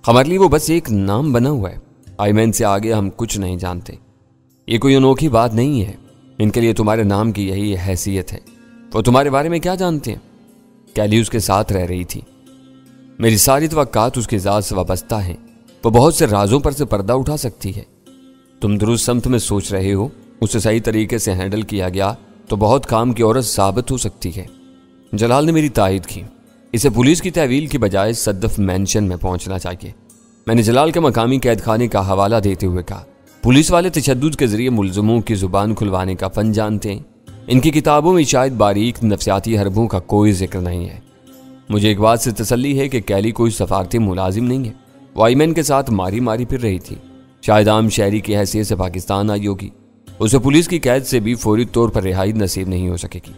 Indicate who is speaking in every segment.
Speaker 1: हमारे लिए वो बस एक नाम बना हुआ है। आईमैन से आगे हम कुछ नहीं जानते। ये कोई अनोखी बात नहीं है। इनके लिए तुम्हारे नाम की यही हैसियत है। वो तुम्हारे बारे में क्या जानते हैं? कैली उसके साथ रह रही थी। मेरी सारी तवक्कात उसकी ज़ात से वाबस्ता है। वो बहुत से राजों पर से पर्दा उठा सकती है। तुम दुरुस्त समत में सोच रहे हो, उसे सही तरीके से हैंडल किया गया तो बहुत काम की औरत साबित हो सकती है। जलाल ने मेरी तायद की। इसे पुलिस की तहवील की बजाय सद्दफ मैंशन में पहुंचना चाहिए। मैंने जलाल के मकामी कैद खाने का हवाला देते हुए कहा, पुलिस वाले तशद्दुद के जरिए मुलजमों की जुबान खुलवाने का फन जानते हैं। इनकी किताबों में शायद बारीक नफ्सियाती हरबों का कोई जिक्र नहीं है। मुझे एक बात से तसल्ली है कि कैली कोई सफारती मुलाजिम नहीं है। वो आईमैन के साथ मारी मारी फिर रही थी। शायद आम शहरी की हैसियत से पाकिस्तान आई होगी। उसे पुलिस की कैद से भी फौरी तौर पर रिहाई नसीब नहीं हो सकेगी।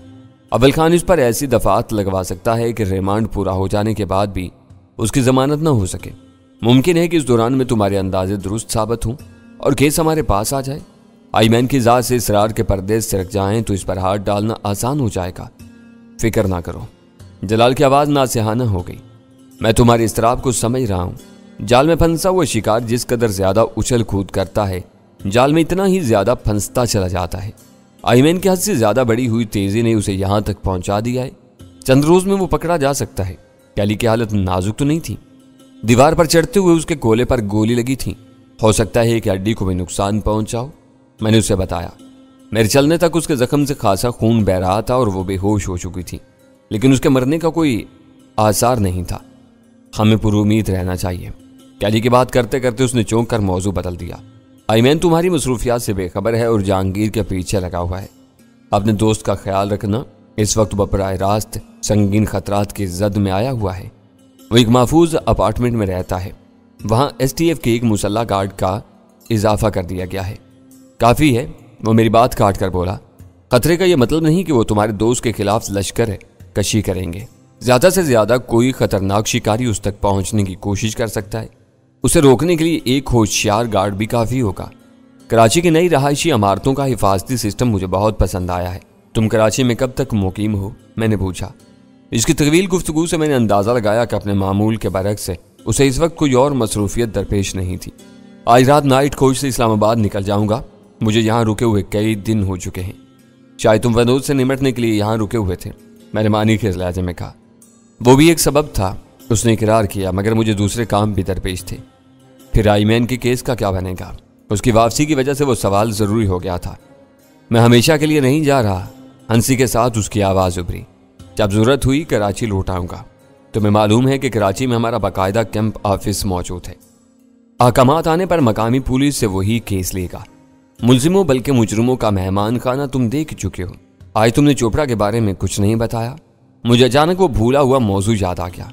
Speaker 1: अव्वल खान इस पर ऐसी दफात लगवा सकता है कि रिमांड पूरा हो जाने के बाद भी उसकी जमानत न हो सके। मुमकिन है कि इस दौरान में तुम्हारे अंदाजे दुरुस्त साबित हों और केस हमारे पास आ जाए। आईमैन की ज़ात से इसरार के पर्दे सिरक जाएं तो इस पर हाथ डालना आसान हो जाएगा। फिक्र ना करो। जलाल की आवाज़ नासिहाना हो गई। मैं तुम्हारी इस्तराब को समझ रहा हूँ। जाल में फंसा हुआ शिकार जिस कदर ज्यादा उछल कूद करता है, जाल में इतना ही ज्यादा फंसता चला जाता है। आईमैन की हद से ज्यादा बढ़ी हुई तेजी ने उसे यहां तक पहुंचा दिया है। चंद रोज में वो पकड़ा जा सकता है। कैली की हालत नाजुक तो नहीं थी। दीवार पर चढ़ते हुए उसके कोले पर गोली लगी थी। हो सकता है कि हड्डी को भी नुकसान पहुंचाओ। मैंने उसे बताया। मेरे चलने तक उसके जख्म से खासा खून बह रहा था और वो बेहोश हो चुकी थी, लेकिन उसके मरने का कोई आसार नहीं था। हमें पुरुमीद रहना चाहिए। कैली की बात करते करते उसने चौंक कर मौजू बदल दिया। आईमैन तुम्हारी मसरूफियात से बेखबर है और जहांगीर के पीछे लगा हुआ है। अपने दोस्त का ख्याल रखना। इस वक्त वो बराह रास्त संगीन खतरात की जद में आया हुआ है। वो एक महफूज अपार्टमेंट में रहता है। वहाँ STF के एक मुसल्ला गार्ड का इजाफा कर दिया गया है। काफ़ी है। वो मेरी बात काट कर बोला, खतरे का यह मतलब नहीं कि वो तुम्हारे दोस्त के खिलाफ लश्कर कशी करेंगे। ज़्यादा से ज़्यादा कोई खतरनाक शिकारी उस तक पहुँचने की कोशिश कर सकता है। उसे रोकने के लिए एक होशियार गार्ड भी काफ़ी होगा। कराची की नई रहायशी इमारतों का हिफाजती सिस्टम मुझे बहुत पसंद आया है। तुम कराची में कब तक मुकीम हो? मैंने पूछा। इसकी तवील गुफ्तगू से मैंने अंदाज़ा लगाया कि अपने मामूल के बरक्स से उसे इस वक्त कोई और मसरूफियत दरपेश नहीं थी। आज रात नाइट कोच से इस्लामाबाद निकल जाऊंगा। मुझे यहाँ रुके हुए कई दिन हो चुके हैं। शायद तुम वनूद से निमटने के लिए यहाँ रुके हुए थे, मैंने मानी के लहजे में कहा। वो भी एक सबब था, उसने इकरार किया, मगर मुझे दूसरे काम भी दरपेश थे। फिर आईमैन के केस का क्या बनेगा? उसकी वापसी की वजह से वो सवाल ज़रूरी हो गया था। मैं हमेशा के लिए नहीं जा रहा। हंसी के साथ उसकी आवाज़ उभरी। जब ज़रूरत हुई कराची लौट आऊँगा। तुम्हें मालूम है कि कराची में हमारा बाकायदा कैंप ऑफिस मौजूद है। अहकामात आने पर मकामी पुलिस से वही केस लेगा। मुलजिमों बल्कि मुजरिमों का मेहमान खाना तुम देख चुके हो। आज तुमने चोपड़ा के बारे में कुछ नहीं बताया। मुझे अचानक वो भूला हुआ मौजू याद आ गया।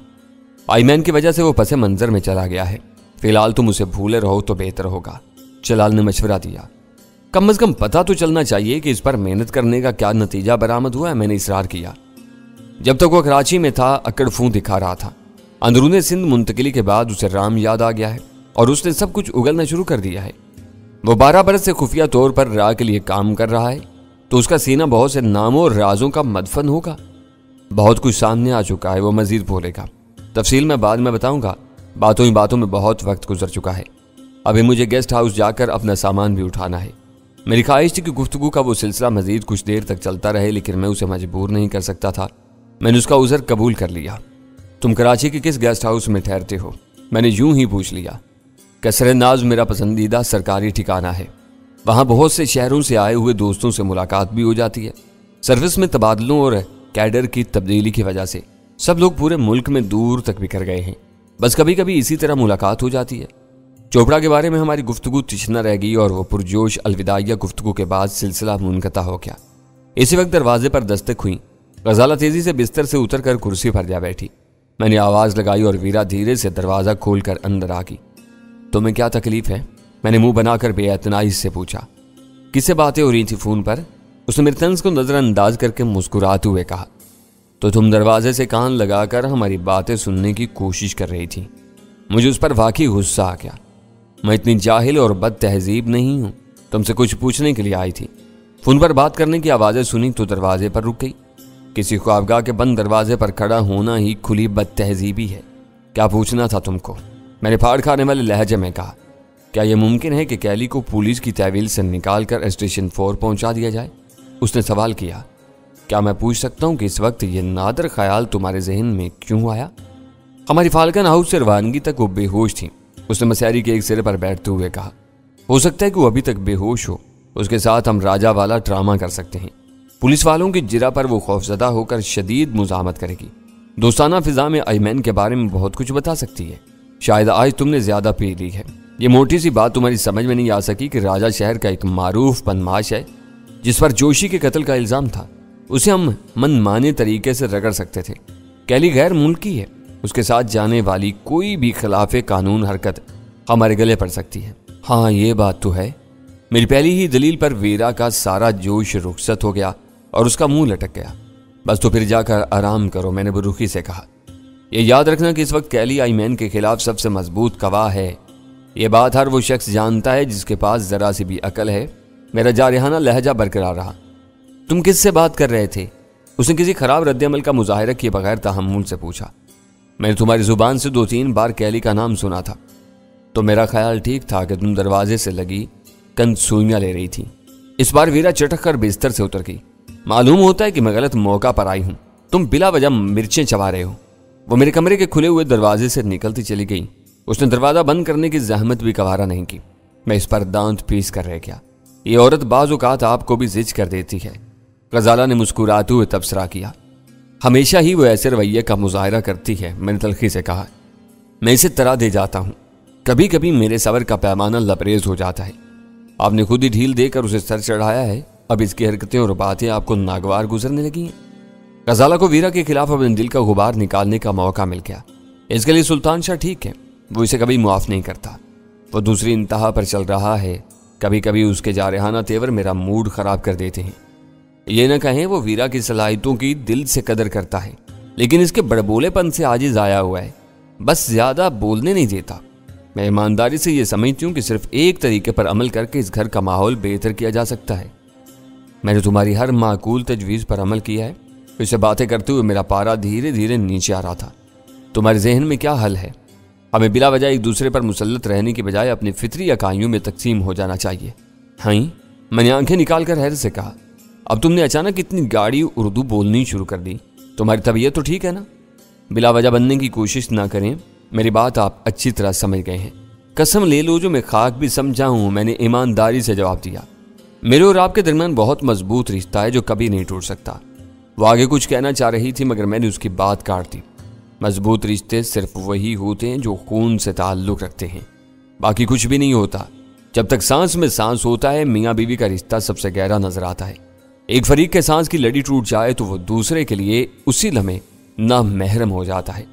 Speaker 1: आईमैन की वजह से वो पसे मंजर में चला गया है। फिलहाल तुम उसे भूले रहो तो बेहतर होगा, जलाल ने मशवरा दिया। कम से कम पता तो चलना चाहिए कि इस पर मेहनत करने का क्या नतीजा बरामद हुआ है, मैंने इसरार किया। जब तक वो कराची में था अकड़ फूं दिखा रहा था। अंदरूने सिंध मुंतकिली के बाद उसे राम याद आ गया है और उसने सब कुछ उगलना शुरू कर दिया है। वो 12 बरस से खुफिया तौर पर राह के लिए काम कर रहा है, तो उसका सीना बहुत से नामों और राजों का मदफन होगा। बहुत कुछ सामने आ चुका है, वो मजीद बोलेगा। तफसील में बाद में बताऊंगा। बातों ही बातों में बहुत वक्त गुजर चुका है। अभी मुझे गेस्ट हाउस जाकर अपना सामान भी उठाना है। मेरी ख्वाहिश थी कि गुफ्तगू का वो सिलसिला मजीद कुछ देर तक चलता रहे, लेकिन मैं उसे मजबूर नहीं कर सकता था। मैंने उसका उज़र कबूल कर लिया। तुम कराची के किस गेस्ट हाउस में ठहरते हो? मैंने यूं ही पूछ लिया। कसरे नाज मेरा पसंदीदा सरकारी ठिकाना है। वहाँ बहुत से शहरों से आए हुए दोस्तों से मुलाकात भी हो जाती है। सर्विस में तबादलों और कैडर की तब्दीली की वजह से सब लोग पूरे मुल्क में दूर तक बिखर गए हैं। बस कभी कभी इसी तरह मुलाकात हो जाती है। चोपड़ा के बारे में हमारी गुफ्तगू तिश्ना रह गई और वो पुरजोश अलविदाइया गुफ्तगू के बाद सिलसिला मुनक़ता हो गया। इसी वक्त दरवाजे पर दस्तक हुई। गजाला तेजी से बिस्तर से उतरकर कुर्सी पर जा बैठी। मैंने आवाज़ लगाई और वीरा धीरे से दरवाज़ा खोलकर अंदर आ गई। तुम्हें क्या तकलीफ है? मैंने मुंह बनाकर बेअतनाई से पूछा। किससे बातें हो रही थी फ़ोन पर? उसने मेरे तंज को नज़रअंदाज करके मुस्कुराते हुए कहा। तो तुम दरवाजे से कान लगाकर हमारी बातें सुनने की कोशिश कर रही थी। मुझे उस पर वाकई गुस्सा आ गया। मैं इतनी जाहिल और बद तहजीब नहीं हूँ। तुमसे कुछ पूछने के लिए आई थी। फ़ोन पर बात करने की आवाज़ें सुनी तो दरवाजे पर रुक गई। किसी ख्वाबगाह के बंद दरवाजे पर खड़ा होना ही खुली बद तहजीबी है। क्या पूछना था तुमको? मैंने फाड़ खाने वाले लहजे में कहा। क्या यह मुमकिन है कि कैली को पुलिस की तहवील से निकाल कर स्टेशन 4 पहुंचा दिया जाए? उसने सवाल किया। क्या मैं पूछ सकता हूं कि इस वक्त यह नादर ख्याल तुम्हारे जहन में क्यों आया? हमारी फाल्कन हाउस से रवानगी तक वो बेहोश थी। उसने मसहरी के एक सिरे पर बैठते हुए कहा, हो सकता है कि वो अभी तक बेहोश हो। उसके साथ हम राजा वाला ड्रामा कर सकते हैं। पुलिस वालों की जिरा पर वो खौफजदा होकर शदीद मुजामत करेगी। दोस्ताना फिजा में अयमन के बारे में बहुत कुछ बता सकती है। शायद आज तुमने ज्यादा पी ली है। ये मोटी सी बात तुम्हारी समझ में नहीं आ सकी कि राजा शहर का एक मारूफ बदमाश है जिस पर जोशी के कत्ल का इल्जाम था। उसे हम मनमाने तरीके से रगड़ सकते थे। कैली गैर मुल्की है। उसके साथ जाने वाली कोई भी खिलाफे कानून हरकत हमारे गले पड़ सकती है। हाँ, ये बात तो है। मेरी पहली ही दलील पर वीरा का सारा जोश रुखसत हो गया और उसका मुंह लटक गया। बस तो फिर जाकर आराम करो, मैंने बुरुखी से कहा। यह याद रखना कि इस वक्त कैली अयमन के खिलाफ सबसे मजबूत गवाह है। ये बात हर वो शख्स जानता है जिसके पास जरा सी भी अकल है। मेरा जारहाना लहजा बरकरार रहा। तुम किससे बात कर रहे थे? उसने किसी खराब रद्दअमल का मुजाहिरा किए बगैर तहम्मुल से पूछा। मैंने तुम्हारी जुबान से 2-3 बार कैली का नाम सुना था, तो मेरा ख्याल ठीक था कि तुम दरवाजे से लगी कंसुइयां ले रही थी। इस बार वीरा चटक कर बिस्तर से उतर गई। मालूम होता है कि मैं गलत मौका पर आई हूं। तुम बिला वजह मिर्चें चबा रहे हो। वो मेरे कमरे के खुले हुए दरवाजे से निकलती चली गई। उसने दरवाजा बंद करने की जहमत भी गवारा नहीं की। मैं इस पर दांत पीस कर रह गया। ये औरत बाज़ औक़ात आपको भी जिज कर देती है। गजाला ने मुस्कुराते हुए तबसरा किया। हमेशा ही वो ऐसे रवैये का मुजाहिरा करती है, मैंने तलखी से कहा। मैं इसे तरह दे जाता हूँ। कभी कभी मेरे सबर का पैमाना लबरेज हो जाता है। आपने खुद ही ढील देकर उसे सर चढ़ाया है। अब इसकी हरकतें और बातें आपको नागवार गुजरने लगी हैं। गजाला को वीरा के खिलाफ अपने दिल का गुबार निकालने का मौका मिल गया। इसके लिए सुल्तान शाह ठीक है, वो इसे कभी मुआफ नहीं करता। वो दूसरी इंतहा पर चल रहा है। कभी कभी उसके जारहाना तेवर मेरा मूड खराब कर देते हैं। ये न कहें वो वीरा की सलाहियतों की दिल से कदर करता है, लेकिन इसके बड़बोलेपन से आजिज आया हुआ है। बस ज्यादा बोलने नहीं देता। मैं ईमानदारी से ये समझती हूँ कि सिर्फ एक तरीके पर अमल करके इस घर का माहौल बेहतर किया जा सकता है। मैंने तुम्हारी हर माकूल तजवीज़ पर अमल किया है। इससे बातें करते हुए मेरा पारा धीरे धीरे नीचे आ रहा था। तुम्हारे जहन में क्या हल है? हमें बिला वजह एक दूसरे पर मुसल्लत रहने की बजाय अपनी फितरी इकाइयों में तकसीम हो जाना चाहिए। हाँ, मैंने आंखें निकाल कर हैरत से कहा। अब तुमने अचानक इतनी गाढ़ी उर्दू बोलनी शुरू कर दी। तुम्हारी तबीयत तो ठीक है ना? बिला वजह बनने की कोशिश ना करें। मेरी बात आप अच्छी तरह समझ गए हैं। कसम ले लो जो मैं खाक भी समझा हूं, मैंने ईमानदारी से जवाब दिया। मेरे और आपके दरमियान बहुत मजबूत रिश्ता है जो कभी नहीं टूट सकता। वो आगे कुछ कहना चाह रही थी मगर मैंने उसकी बात काट दी। मजबूत रिश्ते सिर्फ वही होते हैं जो खून से ताल्लुक रखते हैं, बाकी कुछ भी नहीं होता। जब तक सांस में सांस होता है, मियाँ बीवी का रिश्ता सबसे गहरा नजर आता है। एक फरीक के सांस की लड़ी टूट जाए तो वो दूसरे के लिए उसी लम्हे नामहरम हो जाता है।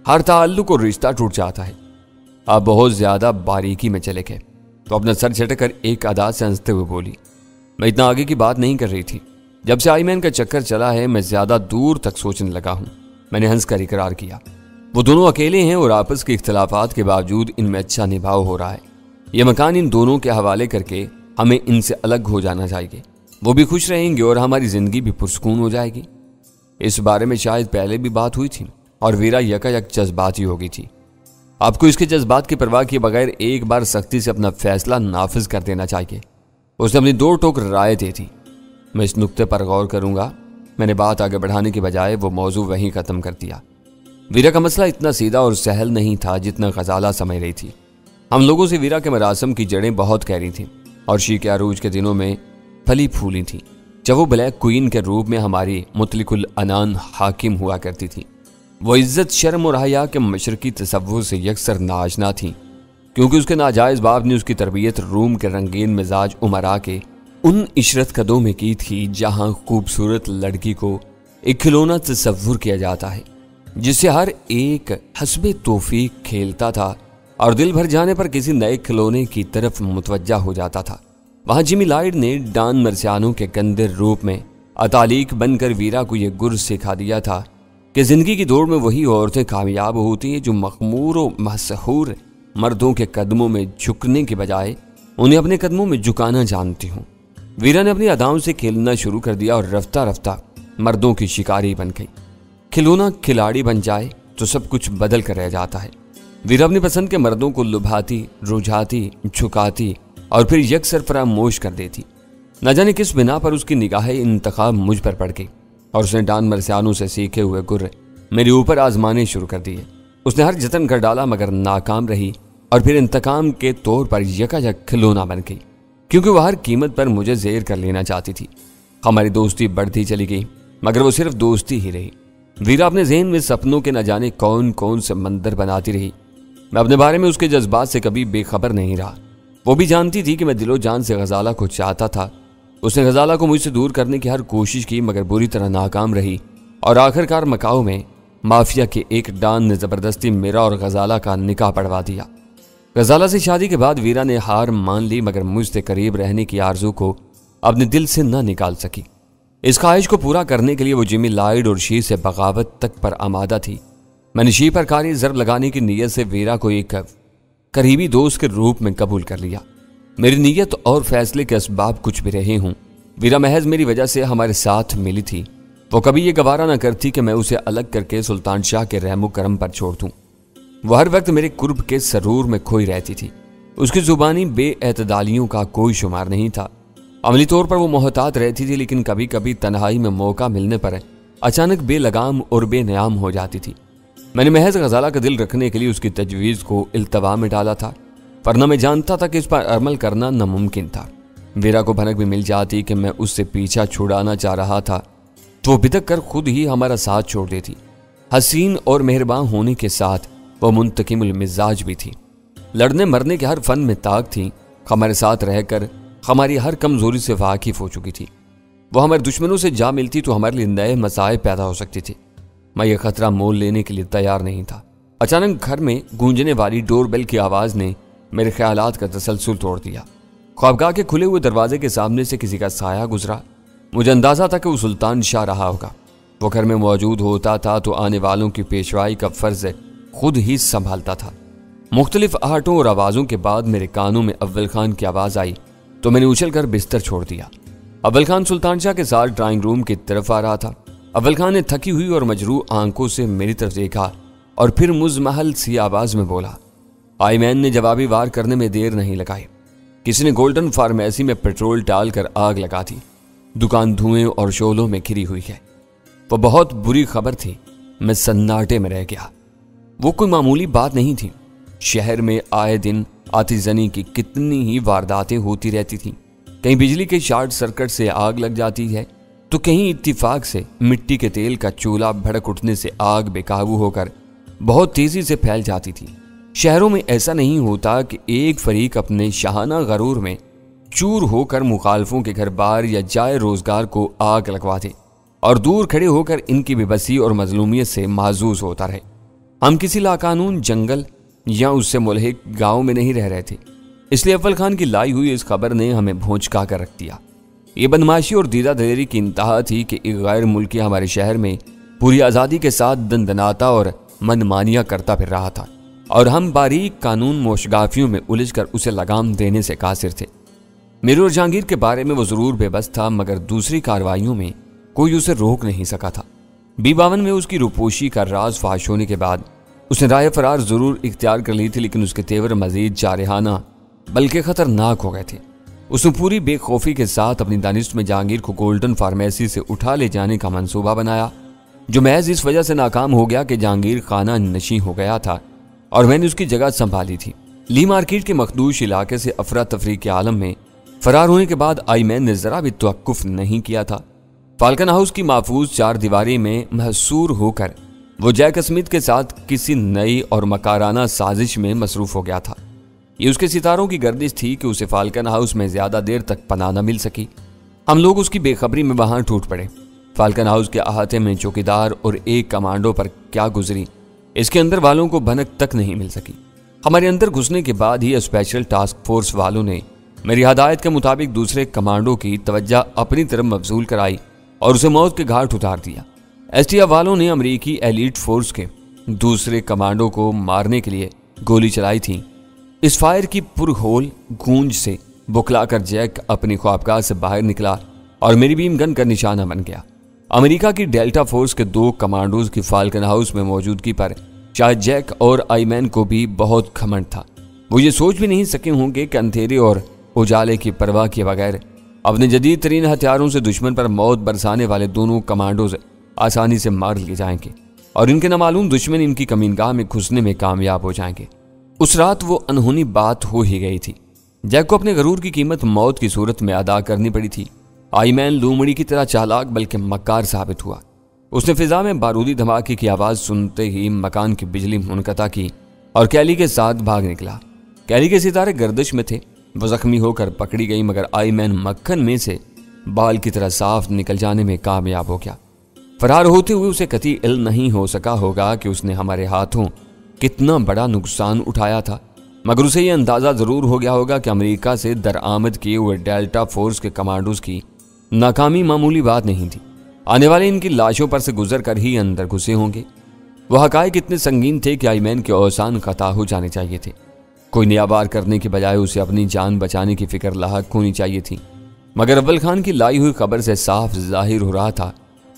Speaker 1: हर ताल्लुक और रिश्ता टूट जाता है। आप बहुत ज्यादा बारीकी में चले गए तो अपना सर झटक कर एक अदा से हंसते हुए बोली। मैं इतना आगे की बात नहीं कर रही थी। जब से अयमन का चक्कर चला है मैं ज्यादा दूर तक सोचने लगा हूं। मैंने हंसकर इकरार किया। वो दोनों अकेले हैं और आपस के इख्तलाफात के बावजूद इनमें अच्छा निभाव हो रहा है। यह मकान इन दोनों के हवाले करके हमें इनसे अलग हो जाना चाहिए। वो भी खुश रहेंगे और हमारी जिंदगी भी पुरसकून हो जाएगी। इस बारे में शायद पहले भी बात हुई थी और वीरा यकायक जज्बाती हो गई थी। आपको इसके जज्बात की परवाह किए बगैर एक बार सख्ती से अपना फैसला नाफिज कर देना चाहिए। उसने अपनी 2 टोक राय दी थी। मैं इस नुक्ते पर गौर करूंगा। मैंने बात आगे बढ़ाने की बजाय वो मौजू वहीं खत्म कर दिया। वीरा का मसला इतना सीधा और सहल नहीं था जितना गजाला समझ रही थी। हम लोगों से वीरा के मरासम की जड़ें बहुत गहरी थीं और शीके अरूज के दिनों में फली फूली थी, जब वो ब्लैक क्वीन के रूप में हमारी मुतलिकुल अनान हाकिम हुआ करती थी। वो इज्जत, शर्म और हया के मशरकी तसव्वुर से यकसर नाआशना थी, क्योंकि उसके नाजायज बाप ने उसकी तरबियत रूम के रंगीन मिजाज उमरा के उन इशरत कदों में की थी जहां खूबसूरत लड़की को एक खिलौना तसव्वुर किया जाता है जिससे हर एक हस्बे तौफीक खेलता था और दिल भर जाने पर किसी नए खिलौने की तरफ मुतवज्जा हो जाता था। वहां जिमी लाइड ने डान मर्सियानो के गंदे रूप में अतालीक बनकर वीरा को यह गुर सिखा दिया था कि जिंदगी की दौड़ में वही औरतें कामयाब होती हैं जो मखमूर और मशहूर मर्दों के कदमों में झुकने के बजाय उन्हें अपने कदमों में झुकाना जानती हूँ। वीरा ने अपनी अदाओं से खेलना शुरू कर दिया और रफ्ता रफ्ता मर्दों की शिकारी बन गई। खिलौना खिलाड़ी बन जाए तो सब कुछ बदल कर रह जाता है। वीरा अपनी पसंद के मर्दों को लुभाती, रुझाती, झुकाती और फिर यकसर फरामोश कर देती। न जाने किस बिना पर उसकी निगाहें इंतखाब मुझ पर पड़ गई और उसने डान मरसियानों से सीखे हुए गुर्र मेरे ऊपर आजमाने शुरू कर दिए। उसने हर जतन कर डाला मगर नाकाम रही और फिर इंतकाम के तौर पर यकायक खिलौना बन गई, क्योंकि वह हर कीमत पर मुझे ज़ेर कर लेना चाहती थी। हमारी दोस्ती बढ़ती चली गई मगर वो सिर्फ दोस्ती ही रही। वीरा अपने ज़हन में सपनों के न जाने कौन कौन से मंदिर बनाती रही। मैं अपने बारे में उसके जज्बात से कभी बेखबर नहीं रहा। वो भी जानती थी कि मैं दिलो जान से गजाला को चाहता था। उसने गजाला को मुझसे दूर करने की हर कोशिश की मगर बुरी तरह नाकाम रही और आखिरकार मकाओ में माफिया के एक डॉन ने ज़बरदस्ती मेरा और गजाला का निकाह पढ़वा दिया। गजाला से शादी के बाद वीरा ने हार मान ली मगर मुझसे करीब रहने की आरजू को अपने दिल से न निकाल सकी। इस ख्वाहिश को पूरा करने के लिए वो जिमी लाइड और शी से बगावत तक पर आमादा थी। मैंने शी पर कारी ज़रब लगाने की नीयत से वीरा को एक करीबी दोस्त के रूप में कबूल कर लिया। मेरी नीयत और फैसले के असबाब कुछ भी रहे हूँ, वीरा महज मेरी वजह से हमारे साथ मिली थी। वो कभी ये गवारा न करती कि मैं उसे अलग करके सुल्तान शाह के रहमो करम पर छोड़ दूँ। वो हर वक्त मेरे कुर्ब के सरूर में खोई रहती थी। उसकी जुबानी बेएतदालियों का कोई शुमार नहीं था। अमली तौर पर वो मोहतात रहती थी, लेकिन कभी कभी तन्हाई में मौका मिलने पर अचानक बेलगाम और बेनयाम हो जाती थी। मैंने महज गजाला का दिल रखने के लिए उसकी तजवीज़ को इल्तवा में डाला था, वरना मैं जानता था कि इस पर अमल करना नामुमकिन था। वीरा को भनक भी मिल जाती कि मैं उससे पीछा छुड़ाना चाह रहा था तो वो बिदक कर खुद ही हमारा साथ छोड़ देती। हसीन और मेहरबान होने के साथ वो मुंतकिमुल मिजाज भी थी। लड़ने मरने के हर फन में ताक थी। हमारे साथ रहकर हमारी हर कमजोरी से वाकिफ हो चुकी थी। वो हमारे दुश्मनों से जा मिलती तो हमारे लिए नए मसाइब पैदा हो सकती थी। मैं ये खतरा मोल लेने के लिए तैयार नहीं था। अचानक घर में गूंजने वाली डोरबेल की आवाज़ ने मेरे ख्यालात का तसलसल तोड़ दिया। ख्वाबगाह के खुले हुए दरवाजे के सामने से किसी का साया गुजरा। मुझे अंदाजा था कि वो सुल्तान शाह रहा होगा। वो घर में मौजूद होता था तो आने वालों की पेशवाई का फर्ज खुद ही संभालता था। मुख्तलिफ आहटों और आवाज़ों के बाद मेरे कानों में अव्वल खान की आवाज़ आई तो मैंने उछल कर बिस्तर छोड़ दिया। अव्वल खान सुल्तान शाह के साथ ड्राइंग रूम की तरफ आ रहा था। अव्वल खान ने थकी हुई और मजरू आंखों से मेरी तरफ देखा और फिर मुजमहल सी आवाज़ में बोला। आईमैन ने जवाबी वार करने में देर नहीं लगाई। किसी ने गोल्डन फार्मेसी में पेट्रोल डालकर आग लगा दी। दुकान धुएं और शोलों में घिरी हुई है। वो बहुत बुरी खबर थी। मैं सन्नाटे में रह गया। वो कोई मामूली बात नहीं थी। शहर में आए दिन आतिशज़नी की कितनी ही वारदातें होती रहती थीं। कहीं बिजली के शॉर्ट सर्किट से आग लग जाती है तो कहीं इत्तिफाक से मिट्टी के तेल का चूल्हा भड़क उठने से आग बेकाबू होकर बहुत तेजी से फैल जाती थी। शहरों में ऐसा नहीं होता कि एक फरीक अपने शाहाना गरूर में चूर होकर मुखालफों के घर बार या जाए रोजगार को आग लगवा दे और दूर खड़े होकर इनकी बेबसी और मजलूमियत से महजूज होता रहे। हम किसी लाकानून जंगल या उससे मुल्हिक गांव में नहीं रह रहे थे, इसलिए अव्वल खान की लाई हुई इस खबर ने हमें भौंचका कर रख दिया। ये बदमाशी और दीदा दलेरी की इंतहा थी कि एक गैर मुल्की हमारे शहर में पूरी आज़ादी के साथ दंदनाता और मनमानिया करता फिर रहा था और हम बारीक कानून मोशगाफियों में उलझ कर उसे लगाम देने से कासिर थे। मेरे और जहांगीर के बारे में वो जरूर बेबस था मगर दूसरी कार्रवाइयों में कोई उसे रोक नहीं सका था। B52 में उसकी रुपोशी का राज फाश होने के बाद उसने राय फरार जरूर इख्तियार कर ली थी, लेकिन उसके तेवर मजीद जारहाना बल्कि खतरनाक हो गए थे। उसने पूरी बेखौफी के साथ अपनी दानिश में जहांगीर को गोल्डन फार्मेसी से उठा ले जाने का मंसूबा बनाया, जो महज इस वजह से नाकाम हो गया कि जहांगीर खाना नशी हो गया था और मैंने उसकी जगह संभाली थी। ली मार्केट के मखदूश इलाके से अफरा तफरी के आलम में फरार होने के बाद आईमैन ने जरा भी तवक्कुफ नहीं किया था। फाल्कन हाउस की महफूज चार दीवारी में महसूर होकर वो जैक स्मिथ के साथ किसी नई और मकाराना साजिश में मसरूफ हो गया था। ये उसके सितारों की गर्दिश थी कि उसे फाल्कन हाउस में ज्यादा देर तक पनाह न मिल सकी। हम लोग उसकी बेखबरी में वहां टूट पड़े। फाल्कन हाउस के अहाते में चौकीदार और एक कमांडो पर क्या गुजरी इसके अंदर वालों को भनक तक नहीं मिल सकी। हमारे अंदर घुसने के बाद ही स्पेशल टास्क फोर्स वालों ने मेरी हदायत के मुताबिक दूसरे कमांडो की तवज्जो अपनी तरफ मबजूल कराई और उसे मौत के घाट उतार दिया। एसटीएफ वालों ने अमेरिकी एलीट फोर्स के दूसरे कमांडो को मारने के लिए गोली चलाई थी। इस फायर की पुरहोल गूंज से बुखलाकर जैक अपनी ख्वाबगाह से बाहर निकला और मेरी बीम गन का निशाना बन गया। अमेरिका की डेल्टा फोर्स के दो कमांडोज की फाल्कन हाउस में मौजूदगी पर شاید جیک اور آئمین کو بھی بہت گھمنڈ تھا۔ وہ یہ سوچ بھی نہیں سکے ہوں گے کہ اندھیرے اور اجالے کی پرواہ کیے بغیر اپنے جدید ترین ہتھیاروں سے دشمن پر موت برسانے والے دونوں کمانڈوز آسانی سے مار لیے جائیں گے اور ان کے نامعلوم دشمن ان کی کمینگاہ میں گھسنے میں کامیاب ہو جائیں گے۔ اس رات وہ انہونی بات ہو ہی گئی تھی۔ جیک کو اپنے غرور کی قیمت موت کی صورت میں ادا کرنی پڑی تھی۔ آئمین لومڑی کی طرح چالاک بلکہ مکار ثابت ہوا۔ اس نے فضا میں بارودی دھماکے کی آواز سنتے ہی مکان کی بجلی منقطع کی اور کیلی کے ساتھ بھاگ نکلا۔ کیلی کے ستارے گردش میں تھے۔ وہ زخمی ہو کر پکڑی گئی مگر آئمین مکھن میں سے بال کی طرح صاف نکل جانے میں کامیاب ہو گیا۔ فرار ہوتے ہوئے اسے قطعی علم نہیں ہو سکا ہوگا کہ اس نے ہمارے ہاتھوں کتنا بڑا نقصان اٹھایا تھا، مگر اسے یہ اندازہ ضرور ہو گیا ہوگا کہ امریکہ سے درآمد کیے ہوئے ڈیلٹا فورس کے کمانڈوز کی ناکامی معمولی بات نہیں تھی۔ آنے والے ان کی لاشوں پر سے گزر کر ہی اندر گھسے ہوں گے۔ وہ حقائق اتنے سنگین تھے کہ آئمین کے اوزان قطع ہو جانے چاہیے تھے۔ کوئی نیا وار کرنے کے بجائے اسے اپنی جان بچانے کی فکر لاحق ہونی چاہیے تھی، مگر اول خان کی لائی ہوئی خبر سے صاف ظاہر ہو رہا تھا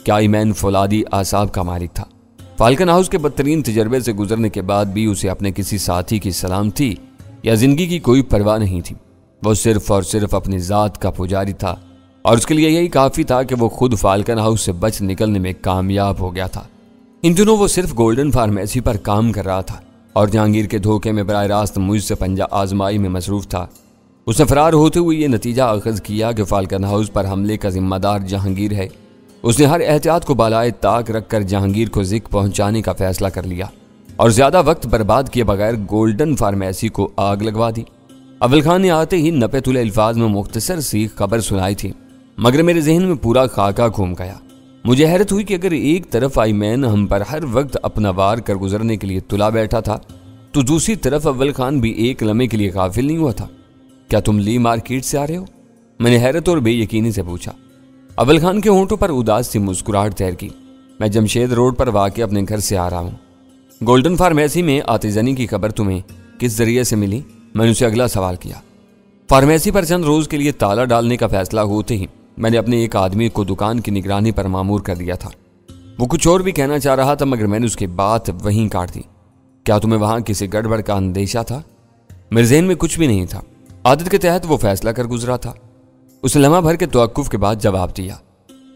Speaker 1: کہ آئمین فولادی اعصاب کا مالک تھا۔ فالکن ہاؤس کے بدترین تجربے سے گزرنے کے بعد بھی اسے اپنے کسی ساتھی کی سلامتی یا زندگی کی کوئی پرواہ نہیں تھی۔ وہ صرف اور صرف اپنی ذات کا پجاری تھا اور اس کے لیے یہی کافی تھا کہ وہ خود فالکن ہاؤس سے بچ نکلنے میں کامیاب ہو گیا تھا۔ ان دنوں وہ صرف گولڈن فارمیسی پر کام کر رہا تھا اور جہانگیر کے دھوکے میں براہ راست مجھ سے پنجہ آزمائی میں مصروف تھا۔ اس نے فرار ہوتے ہوئے یہ نتیجہ اخذ کیا کہ فالکن ہاؤس پر حملے کا ذمہ دار جہانگیر ہے۔ اس نے ہر احتیاط کو بالائے طاق رکھ کر جہانگیر کو ذک پہنچانے کا فیصلہ کر لیا اور زیادہ وقت برباد کیے بغیر گولڈن فارمیسی کو آگ لگوا دی۔ اول خان نے آتے ہی نپے تلے الفاظ میں مختصر سی خبر سنائی تھی، مگر میرے ذہن میں پورا خاکہ گھوم گیا۔ مجھے حیرت ہوئی کہ اگر ایک طرف آئمین ہم پر ہر وقت اپنا وار کر گزرنے کے لیے تلا بیٹھا تھا تو دوسری طرف اول خان بھی ایک لمحے کے لیے غافل نہیں ہوا تھا۔ کیا تم لی مارکیٹ سے آ رہے ہو؟ میں نے حیرت اور بے یقینی سے پوچھا۔ اول خان کے ہونٹوں پر اداس سی مسکراہٹ تیر کی۔ میں جمشید روڈ پر واقع اپنے گھر سے آ رہا ہوں۔ گولڈن فارمیسی میں آتشزنی کی خبر تمہیں کس ذریعے سے ملی؟ میں نے اسے اگلا سوال کیا۔ فارمیسی پر چند روز کے لیے تالا ڈالنے کا فیصلہ ہوتے ہی میں نے اپنے ایک آدمی کو دکان کی نگرانی پر مامور کر دیا تھا۔ وہ کچھ اور بھی کہنا چاہ رہا تھا مگر میں نے اس کی بات وہیں کاٹ دی۔ کیا تمہیں وہاں کسی گڑبڑ کا اندیشہ تھا؟ میرے ذہن میں کچھ بھی نہیں تھا۔ عادت کے تحت وہ فیصلہ کر گزرا تھا۔ اس نے لمحہ بھر کے توقف کے بعد جواب دیا۔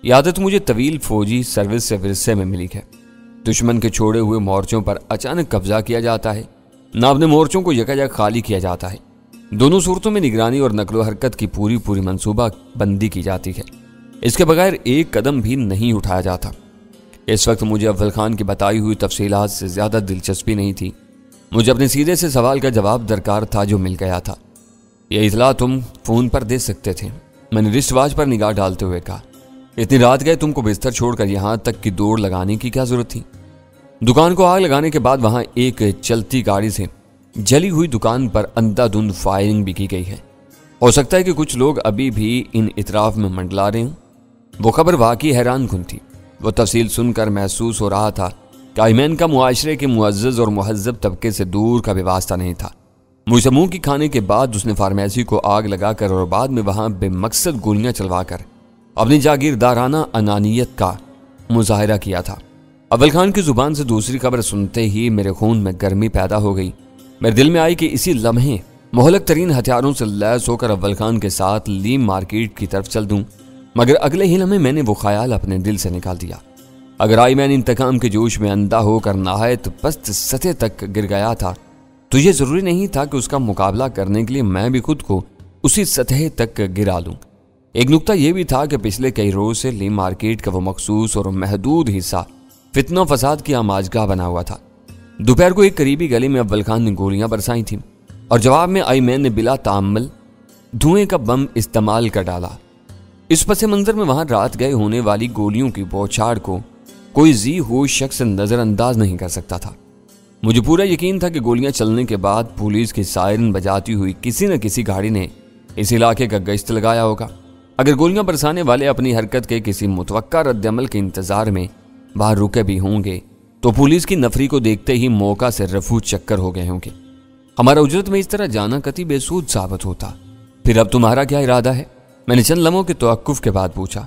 Speaker 1: یہ عادت مجھے طویل فوجی سروس سے ورثے میں ملی ہے۔ دشمن کے چھوڑے ہوئے مورچوں پر اچانک قبضہ کیا جاتا ہے، نہ اپنے مورچوں کو یکایک خالی کیا جاتا ہے۔ دونوں صورتوں میں نگرانی اور نقل و حرکت کی پوری منصوبہ بندی کی جاتی ہے۔ اس کے بغیر ایک قدم بھی نہیں اٹھایا جاتا۔ اس وقت مجھے اول خان کی بتائی ہوئی تفصیلات سے زیادہ دلچسپی نہیں تھی۔ مجھے اپنے سیدھے سے سوال کا جواب درکار تھا جو مل گیا تھا۔ یہ اطلاع تم فون پر دے سکتے تھے، میں نے رسٹ واچ پر نگاہ ڈالتے ہوئے کہا۔ اتنی رات گئے تم کو بستر چھوڑ کر یہاں تک کی دوڑ لگانے کی کیا ضرورت تھی؟ دکان کو آگ لگانے کے بعد وہاں ایک چلتی گاڑی سے جلی ہوئی دکان پر اندھا دھند فائرنگ بھی کی گئی ہے۔ ہو سکتا ہے کہ کچھ لوگ ابھی بھی ان اطراف میں منڈلا رہے ہوں۔ وہ خبر واقعی حیران کن تھی۔ وہ تفصیل سن کر محسوس ہو رہا تھا کہ آئمین کا معاشرے کے معزز اور مہذب طبقے سے دور کا بھی واسطہ نہیں تھا۔ مجھ سے منہ کی کھانے کے بعد اس نے فارمیسی کو آگ لگا کر اور بعد میں وہاں بے مقصد گولیاں چلوا کر اپنی جاگیردارانہ انانیت کا مظاہرہ کیا تھا۔ اول خان کی زبان سے دوسری خبر سنتے ہی میرے خون میں گرمی پیدا ہو گئی۔ میرے دل میں آئی کہ اسی لمحے مہلک ترین ہتھیاروں سے لیس ہو کر اول خان کے ساتھ لی مارکیٹ کی طرف چل دوں، مگر اگلے ہی لمحے میں نے وہ خیال اپنے دل سے نکال دیا۔ اگر آئمین انتقام کے جوش میں اندھا ہو کر نہایت پست سطح تک گر گیا تھا تو یہ ضروری نہیں تھا کہ اس کا مقابلہ کرنے کے لیے میں بھی خود کو اسی سطح تک گرا لوں۔ ایک نکتہ یہ بھی تھا کہ پچھلے کئی روز سے لی مارکیٹ کا وہ مخصوص اور محدود حصہ فتنہ و فساد کی آماجگاہ بنا ہوا تھا۔ دوپہر کو ایک قریبی گلی میں اول خان نے گولیاں برسائی تھیں اور جواب میں آئمین نے بلا تعمل دھوئیں کا بم استعمال کر ڈالا۔ اس پس منظر میں وہاں رات گئے ہونے والی گولیوں کی بوچھاڑ کو کوئی ذی ہوش شخص نظر انداز نہیں کر سکتا تھا۔ مجھے پورا یقین تھا کہ گولیاں چلنے کے بعد پولیس کی سائرن بجاتی ہوئی کسی نہ کسی گاڑی نے اس علاقے کا گشت لگایا ہوگا۔ اگر گولیاں برسانے والے اپنی حرکت کے کسی متوقع رد عمل کے انتظار میں باہر رکے بھی ہوں گے تو پولیس کی نفری کو دیکھتے ہی موقع سے رفو چکر ہو گئے ہوں گے۔ ہمارا اجرت میں اس طرح جانا قطعی بے سود ثابت ہوتا۔ پھر اب تمہارا کیا ارادہ ہے؟ میں نے چند لمحوں کے توقف کے بعد پوچھا۔